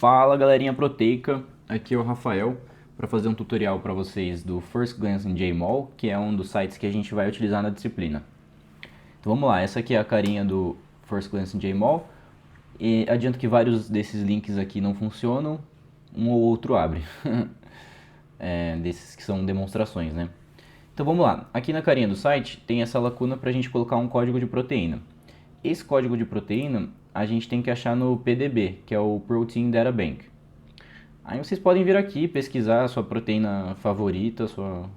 Fala galerinha proteica, aqui é o Rafael para fazer um tutorial para vocês do First Glance in JMOL, que é um dos sites que a gente vai utilizar na disciplina. Então vamos lá, essa aqui é a carinha do First Glance in JMOL e adianto que vários desses links aqui não funcionam, um ou outro abre, desses que são demonstrações, né? Então vamos lá, aqui na carinha do site tem essa lacuna para a gente colocar um código de proteína. Esse código de proteína a gente tem que achar no PDB, que é o Protein Data Bank. Aí vocês podem vir aqui pesquisar a sua proteína favorita, a sua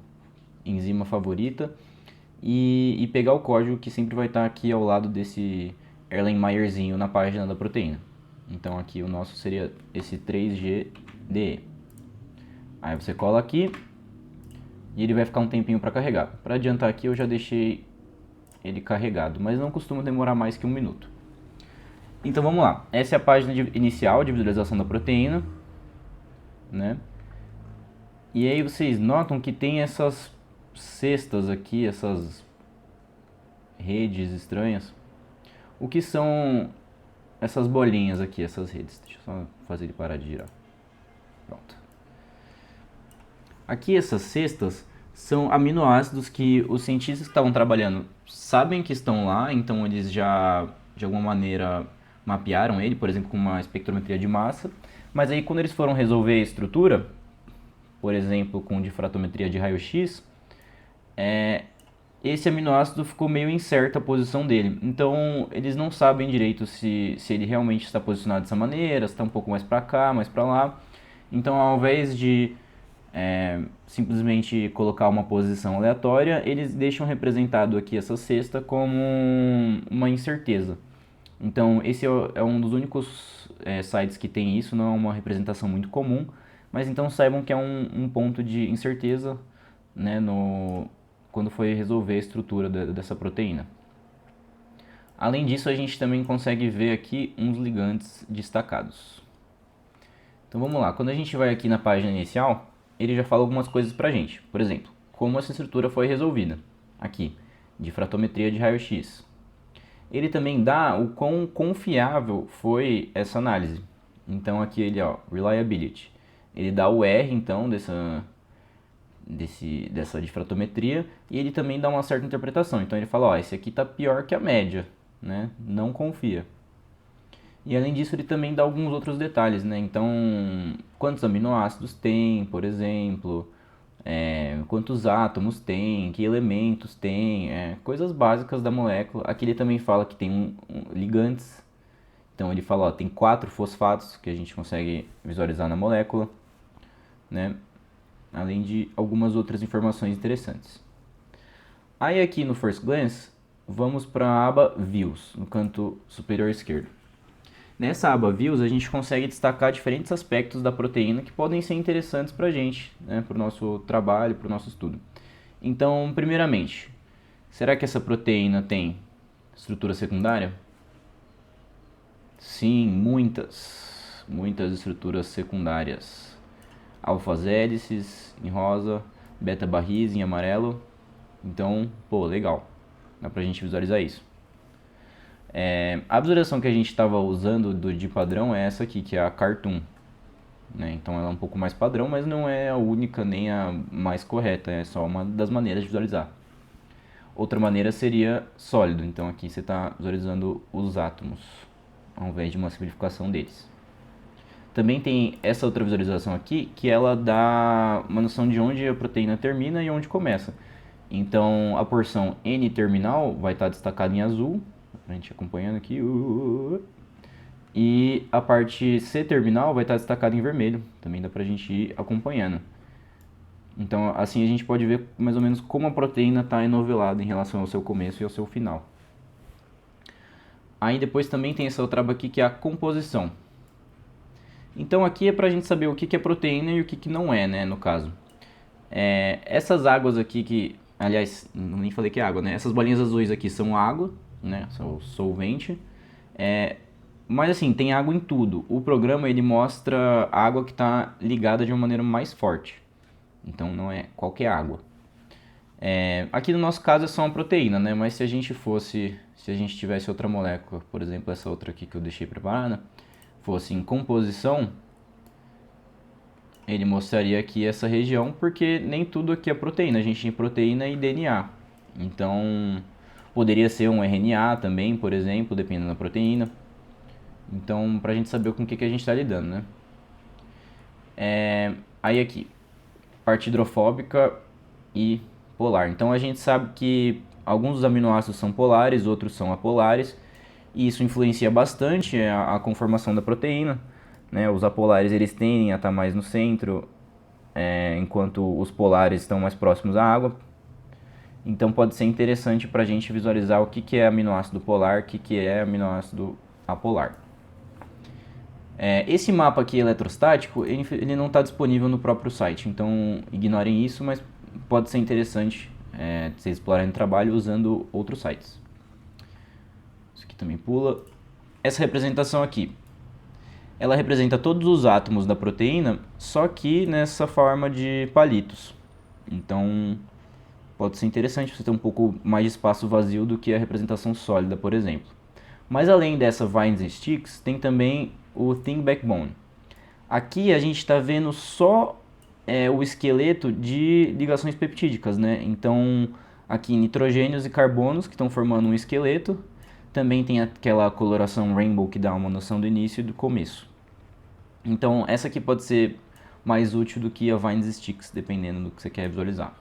enzima favorita e pegar o código que sempre vai estar aqui ao lado desse Erlenmeyerzinho na página da proteína. Então aqui o nosso seria esse 3GDE. Aí você cola aqui e ele vai ficar um tempinho para carregar. Para adiantar aqui eu já deixei ele carregado, mas não costuma demorar mais que 1 minuto. Então vamos lá, essa é a página inicial de visualização da proteína, né? E aí vocês notam que tem essas cestas aqui, essas redes estranhas. O que são essas bolinhas aqui, essas redes? Deixa eu só fazer ele parar de girar. Pronto. Aqui essas cestas são aminoácidos que os cientistas que estavam trabalhando sabem que estão lá, então eles já de alguma maneira mapearam ele, por exemplo, com uma espectrometria de massa. Mas aí quando eles foram resolver a estrutura, por exemplo, com difratometria de raio-x, esse aminoácido ficou meio incerta a posição dele. Então eles não sabem direito se ele realmente está posicionado dessa maneira, se está um pouco mais para cá, mais para lá. Então ao invés de simplesmente colocar uma posição aleatória, eles deixam representado aqui essa cesta como uma incerteza. Então esse é um dos únicos sites que tem isso, não é uma representação muito comum, mas então saibam que é um ponto de incerteza, né, quando foi resolver a estrutura dessa proteína. Além disso, a gente também consegue ver aqui uns ligandes destacados. Então vamos lá, quando a gente vai aqui na página inicial, ele já fala algumas coisas pra gente. Por exemplo, como essa estrutura foi resolvida. Aqui, difratometria de raio-x. Ele também dá o quão confiável foi essa análise. Então aqui ele, ó, reliability. Ele dá o R, então, dessa difratometria, e ele também dá uma certa interpretação. Então ele fala, ó, esse aqui está pior que a média, né? Não confia. E além disso ele também dá alguns outros detalhes, né? Então, quantos aminoácidos tem, por exemplo, quantos átomos tem, que elementos tem, coisas básicas da molécula. Aqui ele também fala que tem ligantes. Então ele fala, ó, tem 4 fosfatos que a gente consegue visualizar na molécula, né? Além de algumas outras informações interessantes. Aí aqui no First Glance, vamos para a aba Views, no canto superior esquerdo. Nessa aba Views, a gente consegue destacar diferentes aspectos da proteína que podem ser interessantes para a gente, né, para o nosso trabalho, para o nosso estudo. Então, primeiramente, será que essa proteína tem estrutura secundária? Sim, muitas estruturas secundárias. Alfas hélices em rosa, beta barris em amarelo. Então, pô, legal. Dá pra gente visualizar isso. A visualização que a gente estava usando de padrão é essa aqui, que é a Cartoon. Né? Então ela é um pouco mais padrão, mas não é a única nem a mais correta. É só uma das maneiras de visualizar. Outra maneira seria sólido. Então aqui você está visualizando os átomos, ao invés de uma simplificação deles. Também tem essa outra visualização aqui, que ela dá uma noção de onde a proteína termina e onde começa. Então a porção N-terminal vai estar destacada em azul, a gente acompanhando aqui, e a parte C-terminal vai estar destacada em vermelho, também dá pra gente ir acompanhando. Então assim a gente pode ver mais ou menos como a proteína está enovelada em relação ao seu começo e ao seu final. Aí depois também tem essa outra aba aqui que é a composição. Então aqui é pra gente saber o que é proteína e o que não é, né, no caso. Essas águas aqui que, aliás, nem falei que é água, né? Essas bolinhas azuis aqui são água, né, são solvente. Mas assim, tem água em tudo. O programa ele mostra água que está ligada de uma maneira mais forte. Então não é qualquer água. Aqui no nosso caso é só uma proteína, né? Mas se a gente tivesse outra molécula, por exemplo essa outra aqui que eu deixei preparada, fosse em composição, ele mostraria aqui essa região, porque nem tudo aqui é proteína, a gente tem proteína e DNA. Então, poderia ser um RNA também, por exemplo, dependendo da proteína. Então, para a gente saber com o que a gente está lidando, né? Aí aqui, parte hidrofóbica e polar. Então, a gente sabe que alguns dos aminoácidos são polares, outros são apolares, e isso influencia bastante a conformação da proteína, né? Os apolares eles tendem a estar mais no centro, enquanto os polares estão mais próximos à água. Então pode ser interessante para a gente visualizar o que é aminoácido polar, o que é aminoácido apolar. Esse mapa aqui eletrostático, ele não está disponível no próprio site, então ignorem isso, mas pode ser interessante vocês explorarem o trabalho usando outros sites. Isso aqui também pula. Essa representação aqui, ela representa todos os átomos da proteína, só que nessa forma de palitos. Então pode ser interessante você ter um pouco mais de espaço vazio do que a representação sólida, por exemplo. Mas além dessa Vines and Sticks, tem também o Thin Backbone. Aqui a gente está vendo só o esqueleto de ligações peptídicas, né? Então aqui nitrogênios e carbonos que estão formando um esqueleto. Também tem aquela coloração rainbow que dá uma noção do início e do começo. Então essa aqui pode ser mais útil do que a Vines and Sticks, dependendo do que você quer visualizar.